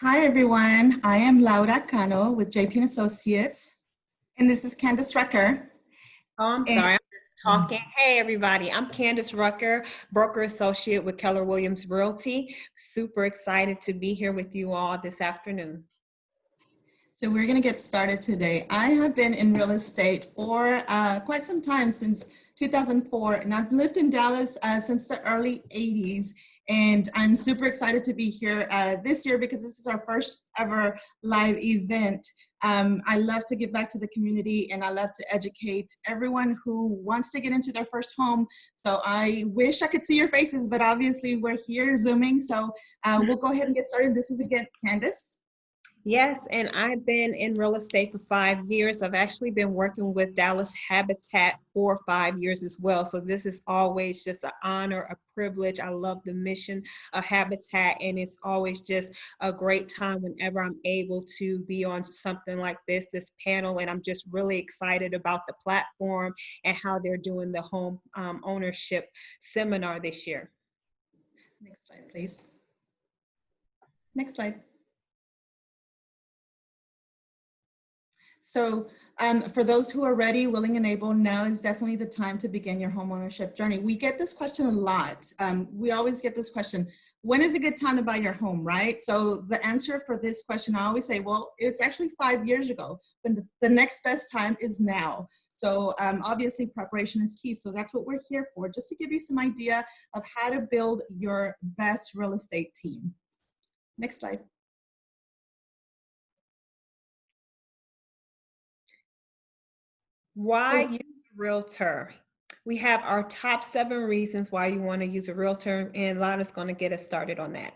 Hi, everyone. I am Laura Cano with JP and Associates, and this is Candace Rucker. Oh, I'm And sorry. I'm just talking. Hey, everybody. I'm Candace Rucker, broker associate with Keller Williams Realty. Super excited to be here with you all this afternoon. so we're going to get started today. I have been in real estate for quite some time, since 2004, and I've lived in Dallas since the early 80s. And I'm super excited to be here this year because this is our first ever live event. I love to give back to the community, and I love to educate everyone who wants to get into their first home. So I wish I could see your faces, but obviously we're here Zooming. So we'll go ahead and get started. This is again Candace. Yes, and I've been in real estate for 5 years. I've actually been working with Dallas Habitat for 5 years as well. So this is always just an honor, a privilege. I love the mission of Habitat, and it's always just a great time whenever I'm able to be on something like this panel. And I'm just really excited about the platform and how they're doing the home ownership seminar this year. Next slide, please. Next slide. So for those who are ready, willing, and able, now is definitely the time to begin your homeownership journey. We get this question a lot. We always get this question, when is a good time to buy your home, right? So the answer for this question, I always say, well, it's actually 5 years ago, but the next best time is now. So obviously preparation is key. So that's what we're here for, just to give you some idea of how to build your best real estate team. Next slide. Why So use a realtor? We have our top 7 reasons why you want to use a realtor, and Lana's going to get us started on that.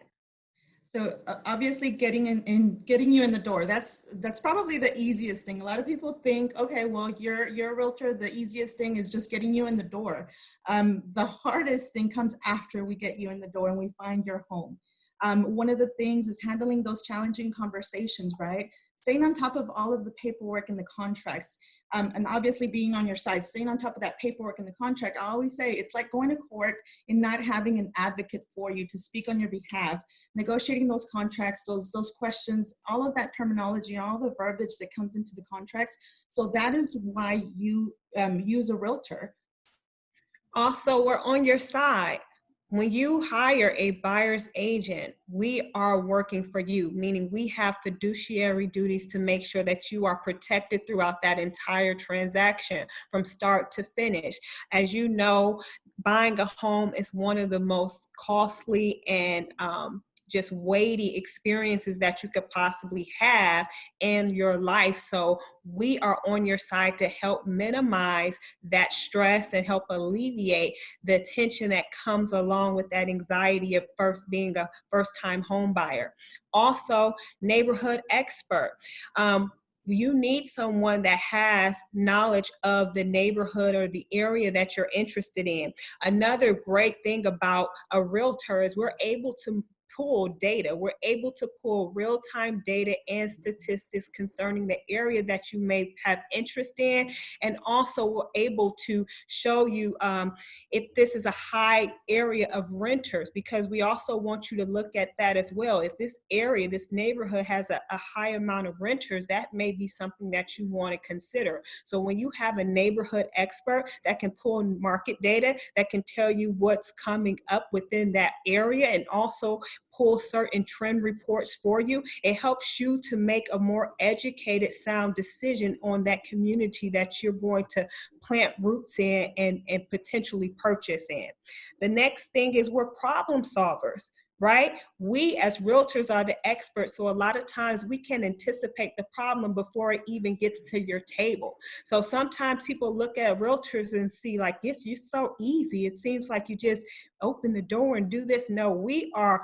So obviously getting getting you in the door, that's probably the easiest thing. A lot of people think, okay, well, you're a realtor, the easiest thing is just getting you in the door. The hardest thing comes after we get you in the door and we find your home. One of the things is handling those challenging conversations, right? Staying on top of all of the paperwork and the contracts, and obviously being on your side, staying on top of that paperwork and the contract. I always say it's like going to court and not having an advocate for you to speak on your behalf, negotiating those contracts, those questions, all of that terminology, all the verbiage that comes into the contracts. So that is why you use a realtor. Also, we're on your side. When you hire a buyer's agent, we are working for you, meaning we have fiduciary duties to make sure that you are protected throughout that entire transaction from start to finish. As you know, buying a home is one of the most costly and just weighty experiences that you could possibly have in your life. So we are on your side to help minimize that stress and help alleviate the tension that comes along with that anxiety of first being a first-time home buyer. Also, neighborhood expert. You need someone that has knowledge of the neighborhood or the area that you're interested in. Another great thing about a realtor is we're able to pull data. We're able to pull real-time data and statistics concerning the area that you may have interest in, and also we're able to show you if this is a high area of renters, because we also want you to look at that as well. If this area, this neighborhood has a high amount of renters, that may be something that you want to consider. So when you have a neighborhood expert that can pull market data, that can tell you what's coming up within that area, and also pull certain trend reports for you, it helps you to make a more educated, sound decision on that community that you're going to plant roots in and potentially purchase in. The next thing is we're problem solvers, right? We as realtors are the experts, so a lot of times we can anticipate the problem before it even gets to your table. So sometimes people look at realtors and see like, yes, you're so easy. It seems like you just open the door and do this. No, we are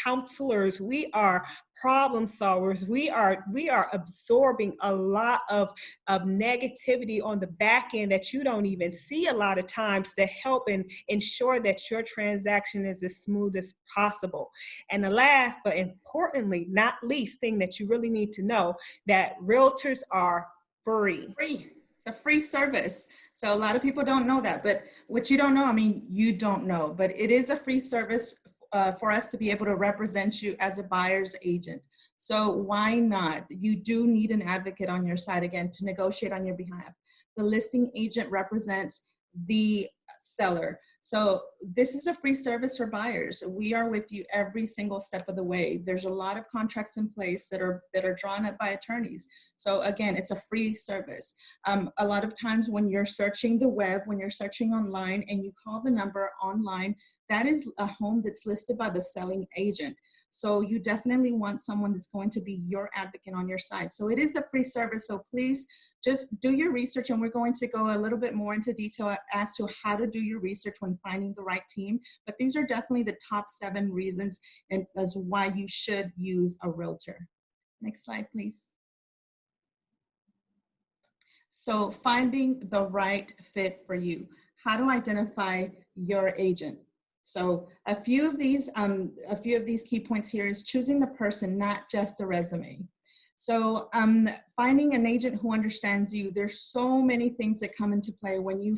counselors, we are problem solvers, we are absorbing a lot of negativity on the back end that you don't even see a lot of times, to help and ensure that your transaction is as smooth as possible. And the last but importantly not least thing that you really need to know, that realtors are free. It's a free service. So a lot of people don't know that, but what you don't know, I mean, you don't know, but it is a free service for us to be able to represent you as a buyer's agent. So why not? You do need an advocate on your side, again, to negotiate on your behalf. The listing agent represents the seller. So this is a free service for buyers. We are with you every single step of the way. There's a lot of contracts in place that are drawn up by attorneys. So again, it's a free service. A lot of times when you're searching the web, when you're searching online and you call the number online, that is a home that's listed by the selling agent. So you definitely want someone that's going to be your advocate on your side. So it is a free service. So please just do your research, and we're going to go a little bit more into detail as to how to do your research when finding the right team. But these are definitely the top 7 reasons and as why you should use a realtor. Next slide, please. So finding the right fit for you. How to identify your agent. So a few of these key points here is choosing the person, not just the resume. So finding an agent who understands you. There's so many things that come into play when you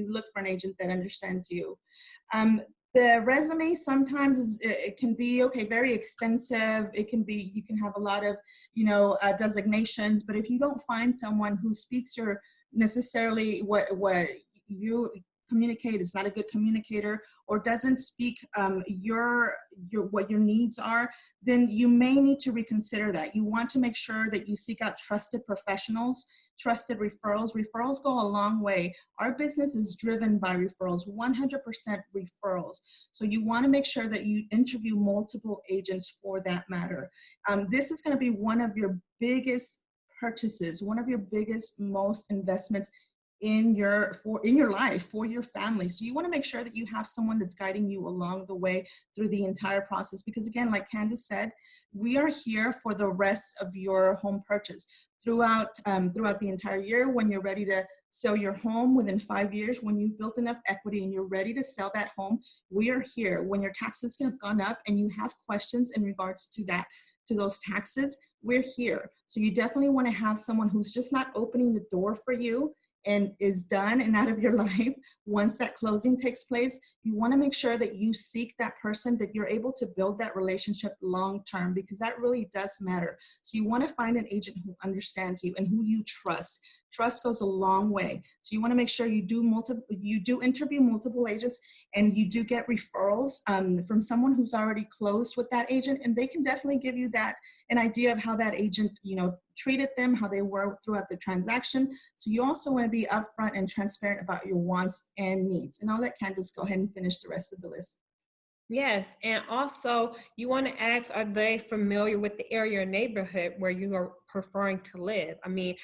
look for an agent that understands you. The resume sometimes it can be very extensive. It can be, you can have a lot of designations, but if you don't find someone who speaks your necessarily what you communicate, is not a good communicator, or doesn't speak your what your needs are, then you may need to reconsider that. You want to make sure that you seek out trusted professionals, trusted referrals. Referrals go a long way. Our business is driven by referrals, 100% referrals. So you want to make sure that you interview multiple agents for that matter. This is going to be one of your biggest purchases, one of your biggest, most investments in your life, for your family. So you want to make sure that you have someone that's guiding you along the way through the entire process, because again, like Candace said, we are here for the rest of your home purchase throughout the entire year. When you're ready to sell your home within 5 years, when you've built enough equity and you're ready to sell that home, we are here. When your taxes have gone up and you have questions in regards to that, to those taxes, we're here. So you definitely want to have someone who's just not opening the door for you and is done and out of your life once that closing takes place. You want to make sure that you seek that person, that you're able to build that relationship long term, because that really does matter. So you want to find an agent who understands you and who you trust. Trust goes a long way. So you want to make sure you do interview multiple agents, and you do get referrals from someone who's already closed with that agent, and they can definitely give you an idea of how that agent treated them, how they were throughout the transaction. So you also want to be upfront and transparent about your wants and needs. And I'll let Candace go ahead and finish the rest of the list. Yes, and also you want to ask, are they familiar with the area or neighborhood where you are preferring to live? I mean,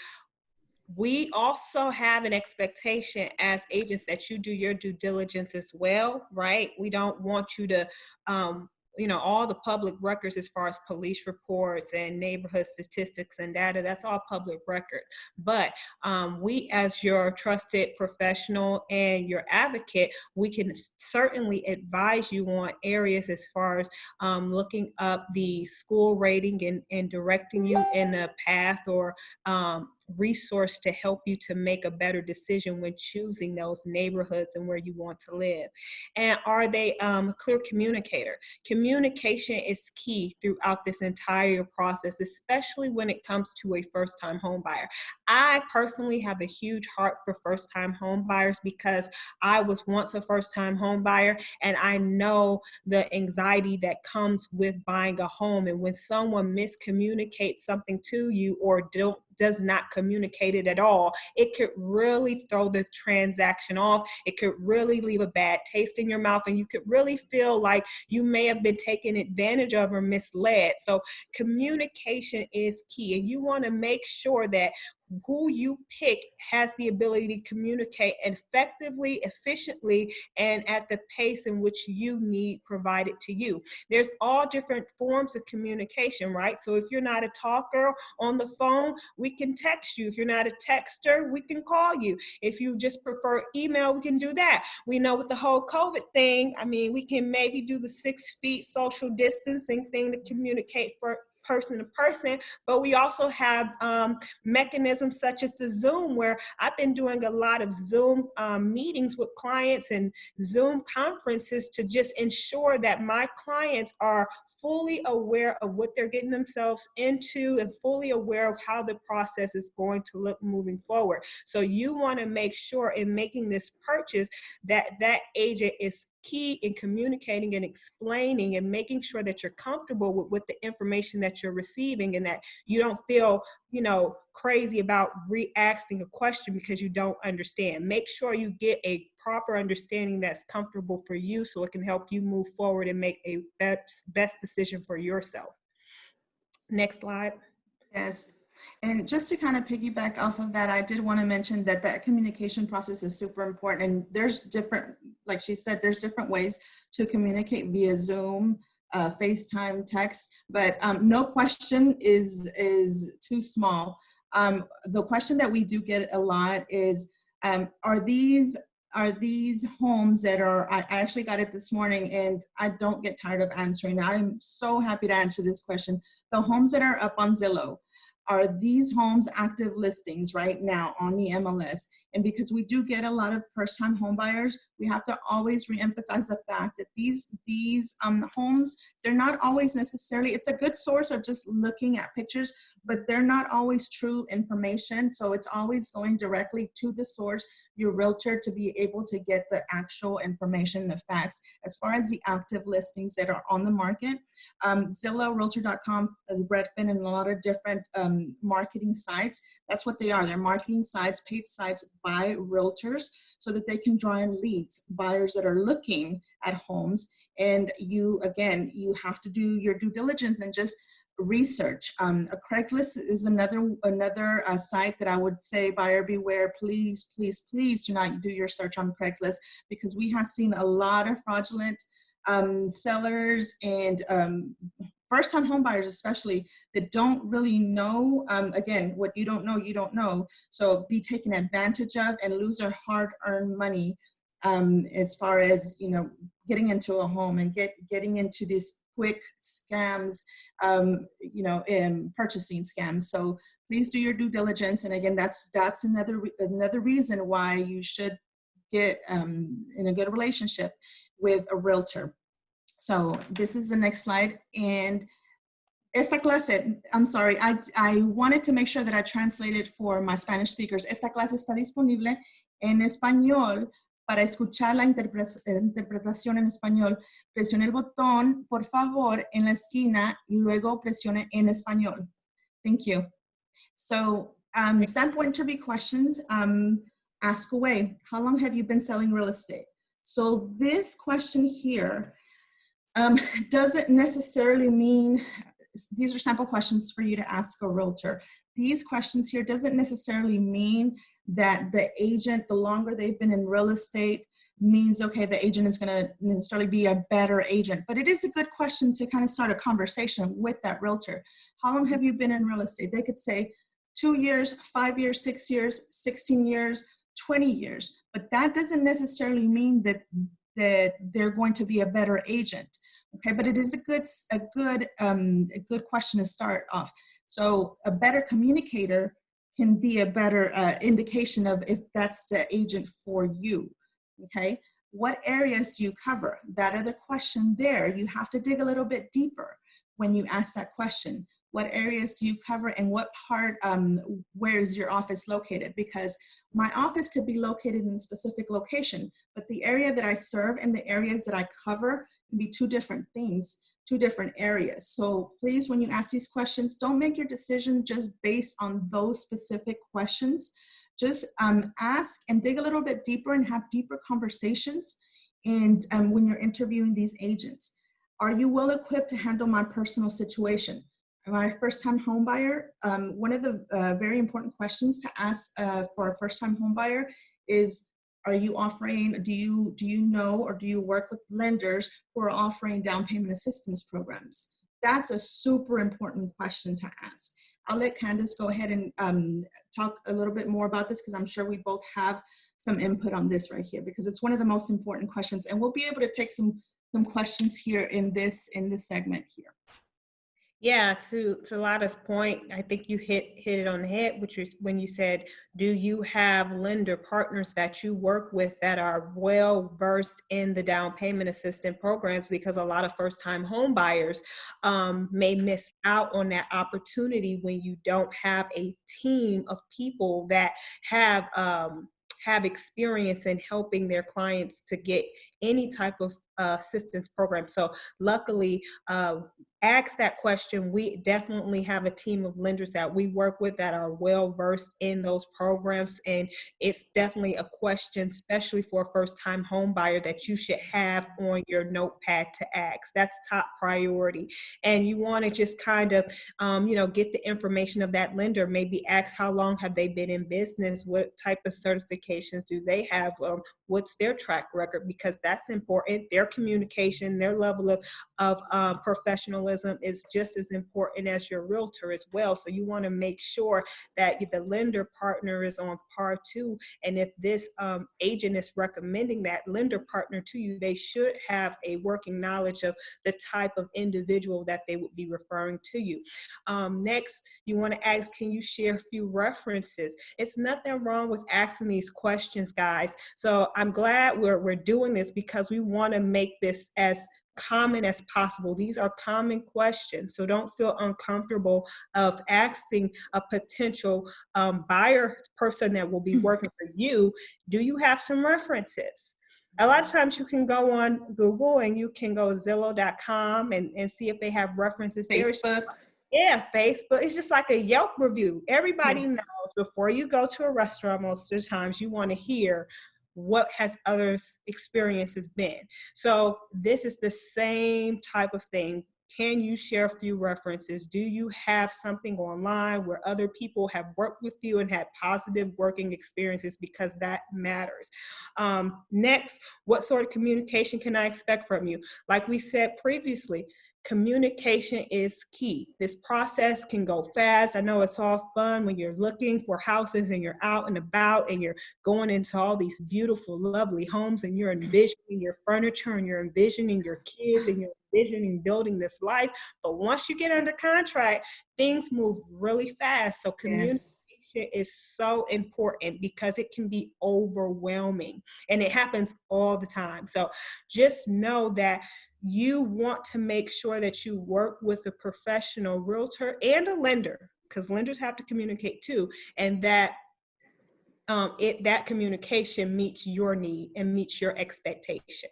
we also have an expectation as agents that you do your due diligence as well, right? We don't want you to, all the public records as far as police reports and neighborhood statistics and data, that's all public record. But we, as your trusted professional and your advocate, we can certainly advise you on areas as far as looking up the school rating and directing you in a path or resource to help you to make a better decision when choosing those neighborhoods and where you want to live. And are they a clear communicator? Communication is key throughout this entire process, especially when it comes to a first-time home buyer. I personally have a huge heart for first-time home buyers because I was once a first-time home buyer, and I know the anxiety that comes with buying a home. And when someone miscommunicates something to you or does not communicate it at all, it could really throw the transaction off. It could really leave a bad taste in your mouth, and you could really feel like you may have been taken advantage of or misled. So communication is key, and you want to make sure that who you pick has the ability to communicate effectively, efficiently, and at the pace in which you need provided to you. There's all different forms of communication, right? So if you're not a talker on the phone, we can text you. If you're not a texter, we can call you. If you just prefer email, we can do that. We know with the whole COVID thing, I mean, we can maybe do the 6 feet social distancing thing to communicate person to person, but we also have mechanisms such as the Zoom, where I've been doing a lot of Zoom meetings with clients and Zoom conferences to just ensure that my clients are fully aware of what they're getting themselves into and fully aware of how the process is going to look moving forward. So you want to make sure in making this purchase that that agent is key in communicating and explaining and making sure that you're comfortable with the information that you're receiving, and that you don't feel, you know, crazy about re-asking a question because you don't understand. Make sure you get a proper understanding that's comfortable for you so it can help you move forward and make a best decision for yourself. Next slide. Yes. And just to kind of piggyback off of that, I did want to mention that that communication process is super important. And there's different, like she said, there's different ways to communicate via Zoom, FaceTime, text, but no question is too small. The question that we do get a lot is, are these homes that are, I actually got it this morning and I don't get tired of answering. I'm so happy to answer this question. The homes that are up on Zillow, are these homes active listings right now on the MLS? And because we do get a lot of first-time home buyers, we have to always reemphasize the fact that these homes, they're not always necessarily, it's a good source of just looking at pictures, but they're not always true information. So it's always going directly to the source, your realtor, to be able to get the actual information, the facts. As far as the active listings that are on the market, Zillow, Realtor.com, Redfin, and a lot of different marketing sites, that's what they are. They're marketing sites, paid sites by realtors so that they can draw in leads, buyers that are looking at homes. And you, again, you have to do your due diligence and just research. A Craigslist is another site that I would say buyer beware. Please, please, please do not do your search on Craigslist, because we have seen a lot of fraudulent sellers and first-time home buyers especially that don't really know, again, what you don't know, you don't know. So be taken advantage of and lose their hard-earned money as far as, you know, getting into a home and getting into these quick scams, you know, in purchasing scams. So please do your due diligence. And again, that's another reason why you should get in a good relationship with a realtor. So this is the next slide. And esta clase, I'm sorry, I wanted to make sure that I translated for my Spanish speakers. Esta clase está disponible en español. Para escuchar la interpretación en español, presione el botón, por favor, en la esquina y luego presione en español. Thank you. So, sample interview questions, ask away. How long have you been selling real estate? So this question here doesn't necessarily mean, these are sample questions for you to ask a realtor. These questions here doesn't necessarily mean that the agent, the longer they've been in real estate, means, okay, the agent is going to necessarily be a better agent. But it is a good question to kind of start a conversation with that realtor. How long have you been in real estate? They could say 2 years, 5 years, 6 years, 16 years, 20 years. But that doesn't necessarily mean that they're going to be a better agent. Okay, but it is a good question to start off. So a better communicator can be a better indication of if that's the agent for you. Okay, what areas do you cover? That other question there, you have to dig a little bit deeper when you ask that question. What areas do you cover, and what part, where is your office located? Because my office could be located in a specific location, but the area that I serve and the areas that I cover can be two different things, two different areas. So please, when you ask these questions, don't make your decision just based on those specific questions. Just ask and dig a little bit deeper and have deeper conversations. And when you're interviewing these agents, are you well equipped to handle my personal situation? Am I a first-time home buyer? One of the very important questions to ask for a first-time home buyer is, are you offering, do you know or do you work with lenders who are offering down payment assistance programs? That's a super important question to ask. I'll let Candace go ahead and talk a little bit more about this, because I'm sure we both have some input on this right here, because it's one of the most important questions, and we'll be able to take some questions here in this segment here. Yeah, to Lada's point, I think you hit it on the head, which is when you said, do you have lender partners that you work with that are well versed in the down payment assistance programs? Because a lot of first time home buyers may miss out on that opportunity when you don't have a team of people that have experience in helping their clients to get any type of assistance program. So luckily, ask that question. We definitely have a team of lenders that we work with that are well versed in those programs. And it's definitely a question, especially for a first time home buyer, that you should have on your notepad to ask. That's top priority. And you want to just kind of, get the information of that lender. Maybe ask how long have they been in business? What type of certifications do they have? What's their track record? Because that's important. Their communication, their level of professionalism is just as important as your realtor as well. So you want to make sure that the lender partner is on par too. And if this agent is recommending that lender partner to you, they should have a working knowledge of the type of individual that they would be referring to you. Next, you want to ask, can you share a few references? It's nothing wrong with asking these questions, guys. So I'm glad we're doing this because we want to make this as common as possible. These are common questions, so don't feel uncomfortable of asking a potential buyer person that will be working for you, do you have some references? A lot of times you can go on Google and you can go Zillow.com and see if they have references there. Facebook. Yeah, Facebook. It's just like a Yelp review. Everybody knows Yes. before you go to a restaurant, most of the times you want to hear what has others' experiences been. So this is the same type of thing. Can you share a few references? Do you have something online where other people have worked with you and had positive working experiences? Because that matters. Next, what sort of communication can I expect from you? Like we said previously, communication is key. This process can go fast. I know it's all fun when you're looking for houses and you're out and about and you're going into all these beautiful, lovely homes and you're envisioning your furniture and you're envisioning your kids and you're envisioning building this life. But once you get under contract, things move really fast. So communication Yes. is so important because it can be overwhelming and it happens all the time. So just know that you want to make sure that you work with a professional realtor and a lender, because lenders have to communicate too, and that that communication meets your need and meets your expectation.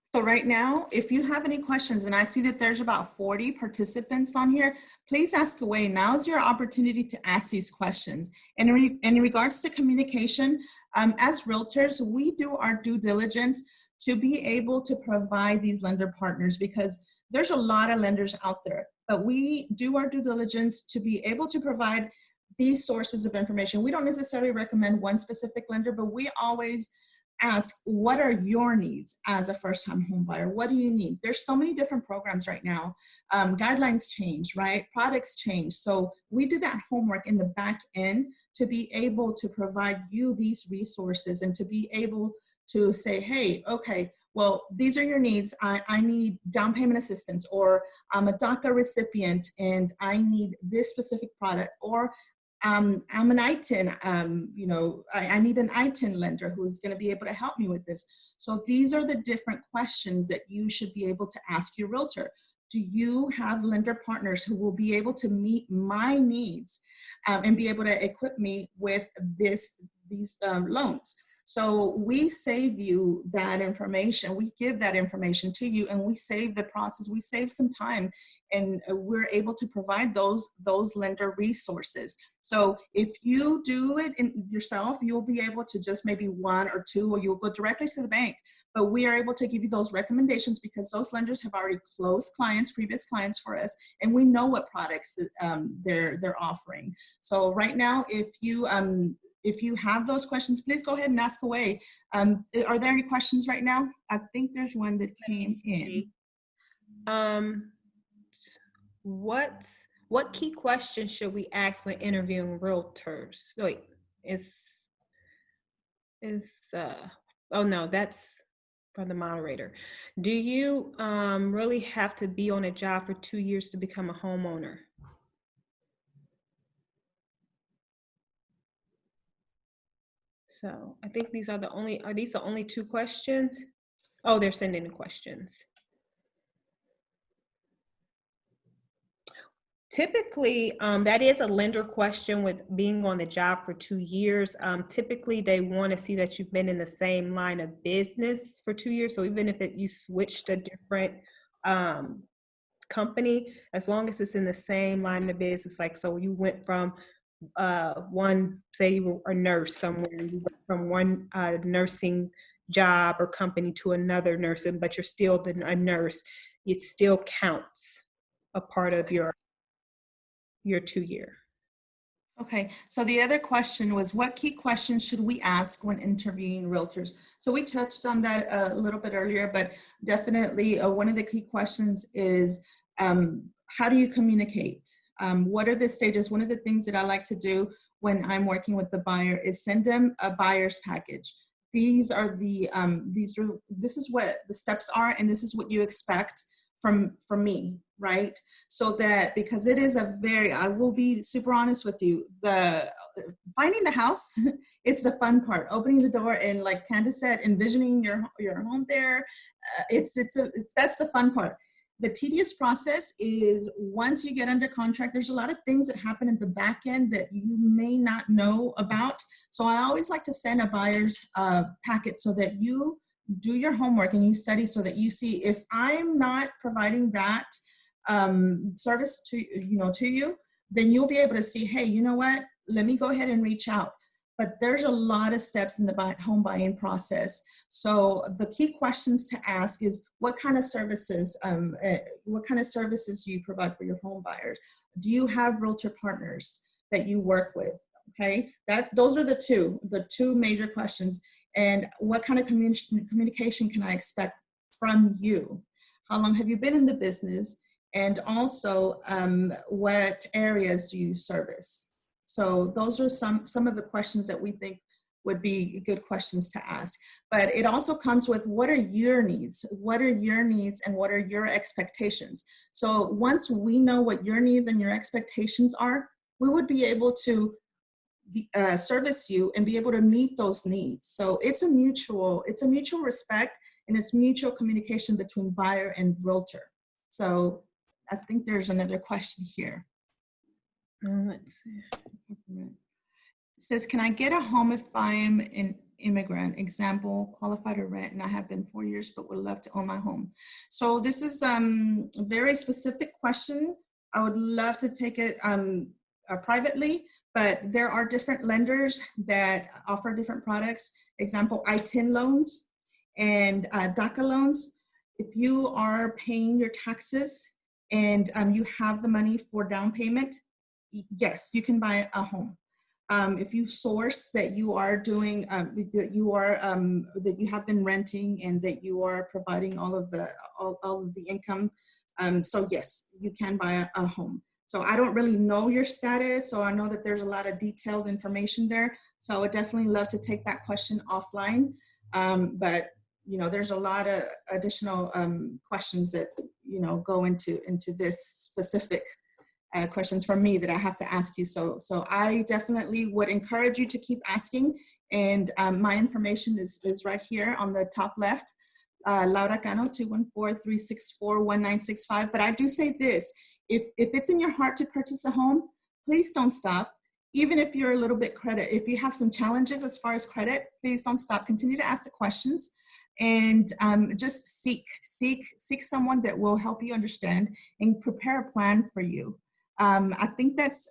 So right now, if you have any questions, and I see that there's about 40 participants on here, please ask away. Now is your opportunity to ask these questions. And in regards to communication, as realtors, we do our due diligence to be able to provide these lender partners because there's a lot of lenders out there, but we do our due diligence to be able to provide these sources of information. We don't necessarily recommend one specific lender, but we always ask, what are your needs as a first-time home buyer? What do you need? There's so many different programs right now. Guidelines change, right? Products change. So we do that homework in the back end to be able to provide you these resources and to be able to say, hey, okay, well, these are your needs. I need down payment assistance, or I'm a DACA recipient and I need this specific product, or I'm an ITIN, I need an ITIN lender who's going to be able to help me with this. So these are the different questions that you should be able to ask your realtor. Do you have lender partners who will be able to meet my needs and be able to equip me with these loans? So we save you that information. We give that information to you and we save the process. We save some time and we're able to provide those lender resources. So if you do it yourself, you'll be able to just maybe one or two, or you'll go directly to the bank. But we are able to give you those recommendations because those lenders have already closed clients, previous clients for us, and we know what products they're offering. So right now, if you have those questions, please go ahead and ask away. Are there any questions right now? I think there's one that came in. What key questions should we ask when interviewing realtors? Wait, is oh no, that's from the moderator. Do you really have to be on a job for 2 years to become a homeowner? So I think these are these the only two questions? Oh, they're sending the questions. Typically, that is a lender question with being on the job for 2 years. Typically, they want to see that you've been in the same line of business for 2 years. So even if you switched a different company, as long as it's in the same line of business, like so you went from say you were a nurse somewhere, you went from one nursing job or company to another nursing, but you're still a nurse, it still counts a part of your 2 year. Okay, so the other question was, what key questions should we ask when interviewing realtors? So we touched on that a little bit earlier, but definitely one of the key questions is, how do you communicate? What are the stages? One of the things that I like to do when I'm working with the buyer is send them a buyer's package. These are this is what the steps are, and this is what you expect from me, right? So that, because it is I will be super honest with you, finding the house, it's the fun part. Opening the door and, like Candace said, envisioning your home there, that's the fun part. The tedious process is once you get under contract, there's a lot of things that happen in the back end that you may not know about. So I always like to send a buyer's packet so that you do your homework and you study, so that you see, if I'm not providing that service to you, then you'll be able to see, hey, you know what, let me go ahead and reach out. But there's a lot of steps in the home buying process. So the key questions to ask is, what kind of services do you provide for your home buyers? Do you have realtor partners that you work with? Okay, those are the two major questions. And what kind of communication can I expect from you? How long have you been in the business? And also, what areas do you service? So those are some of the questions that we think would be good questions to ask. But it also comes with, what are your needs? What are your needs and what are your expectations? So once we know what your needs and your expectations are, we would be able to service you and be able to meet those needs. So it's a mutual respect, and it's mutual communication between buyer and realtor. So I think there's another question here. Let's see. It says, can I get a home if I'm an immigrant? Example, qualified to rent, and I have been 4 years, but would love to own my home. So this is a very specific question. I would love to take it privately, but there are different lenders that offer different products. Example, I-10 loans and DACA loans. If you are paying your taxes and you have the money for down payment, yes, you can buy a home. If you source that you are doing, that you have been renting and that you are providing all of the income, so yes, you can buy a home. So I don't really know your status, so I know that there's a lot of detailed information there. So I would definitely love to take that question offline. But there's a lot of additional questions that go into this specific questions from me that I have to ask you. So I definitely would encourage you to keep asking. And my information is right here on the top left. Laura Cano, 214-364-1965. But I do say this, if it's in your heart to purchase a home, please don't stop. Even if you're a little bit if you have some challenges as far as credit, please don't stop. Continue to ask the questions, and just seek someone that will help you understand and prepare a plan for you. I think those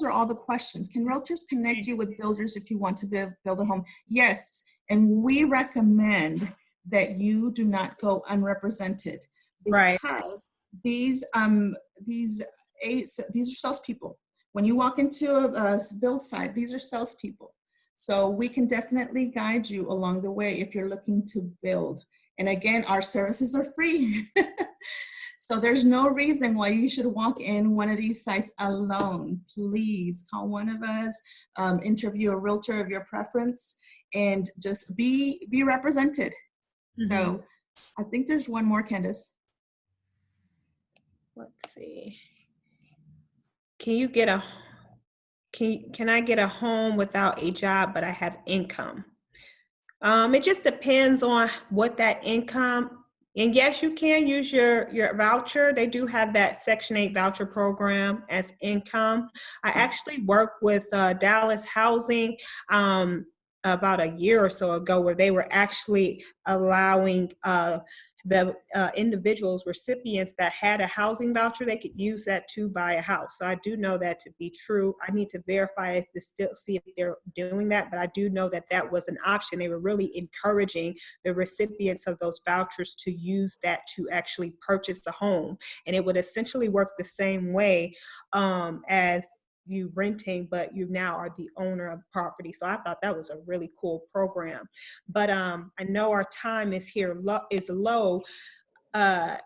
are all the questions. Can realtors connect you with builders if you want to build a home? Yes, and we recommend that you do not go unrepresented, because Right. these are salespeople. When you walk into a build site, these are salespeople. So we can definitely guide you along the way if you're looking to build. And again, our services are free. So there's no reason why you should walk in one of these sites alone. Please call one of us, interview a realtor of your preference, and just be represented. Mhm. So I think there's one more, Candace. Let's see. Can you get a can I get a home without a job but I have income? It just depends on what that income. And yes, you can use your voucher. They do have that Section 8 voucher program as income. I actually worked with Dallas Housing about a year or so ago, where they were actually allowing the individuals, recipients that had a housing voucher, they could use that to buy a house. So I do know that to be true. I need to verify it to still see if they're doing that, but I do know that that was an option. They were really encouraging the recipients of those vouchers to use that to actually purchase a home. And it would essentially work the same way as you renting, but you now are the owner of the property. So I thought that was a really cool program. But I know our time is is low. Uh,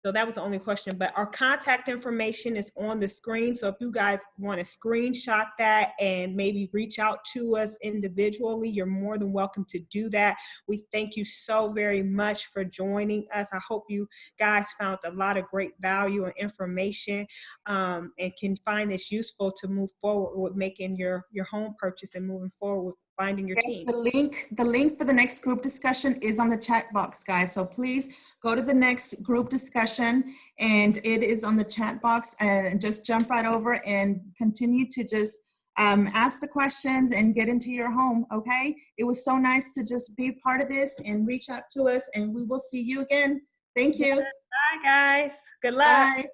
so that was the only question, but our contact information is on the screen. So if you guys want to screenshot that and maybe reach out to us individually, you're more than welcome to do that. We thank you so very much for joining us. I hope you guys found a lot of great value and information and can find this useful to move forward with making your home purchase and moving forward with finding your Yes, team. the link for the next group discussion is on the chat box, guys. So please go to the next group discussion, and it is on the chat box, and just jump right over and continue to just ask the questions and get into your home, okay? It was so nice to just be part of this and reach out to us, and we will see you again. Thank Yeah, you. bye guys. Good luck. Bye.